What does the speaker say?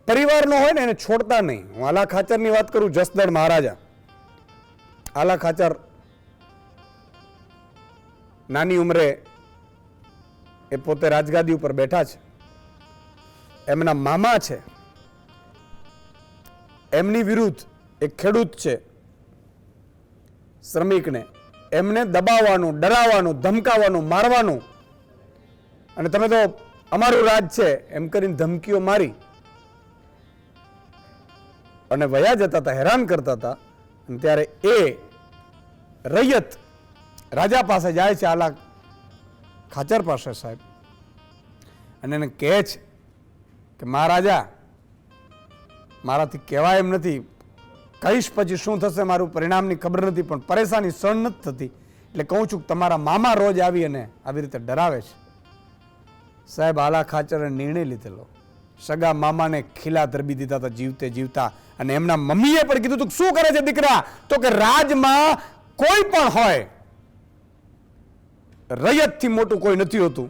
પરિવારનો હોય ને એને છોડતા નહીં. હું આલા ખાચરની વાત કરું, જસદણ મહારાજા આલા ખાચર નાની ઉંમરે એ પોતે રાજગાદી ઉપર બેઠા છે. એમના મામા છે, એમની વિરુદ્ધ એક ખેડૂત છે શ્રમિકને, એમને દબાવવાનું, ડરાવવાનું, ધમકાવવાનું, મારવાનું, અને તમે તો અમારું રાજ છે એમ કરીને ધમકીઓ મારી અને વયા જતા હતા, હેરાન કરતા હતા. અને ત્યારે એ રૈયત રાજા પાસે જાય છે, આલા ખાચર પાસે સાહેબ, અને એને કહે છે કે મહારાજા, મારાથી કહેવાય એમ નથી, કહીશ પછી શું થશે મારું પરિણામની ખબર નથી, પણ પરેશાની સહન નથી થતી, એટલે કહું છું કે તમારા મામા રોજ આવી અને આવી રીતે ડરાવે છે. સાહેબ આલા ખાચરે નિર્ણય લીધેલો, સગા મામાને ખીલા ધરબી દીધા હતા જીવતે જીવતા. અને એમના મમ્મીએ પણ કીધું તું શું કરે છે દીકરા, તો કે રાજમાં કોઈ પણ હોય, રૈયતથી મોટું કોઈ નથી હોતું.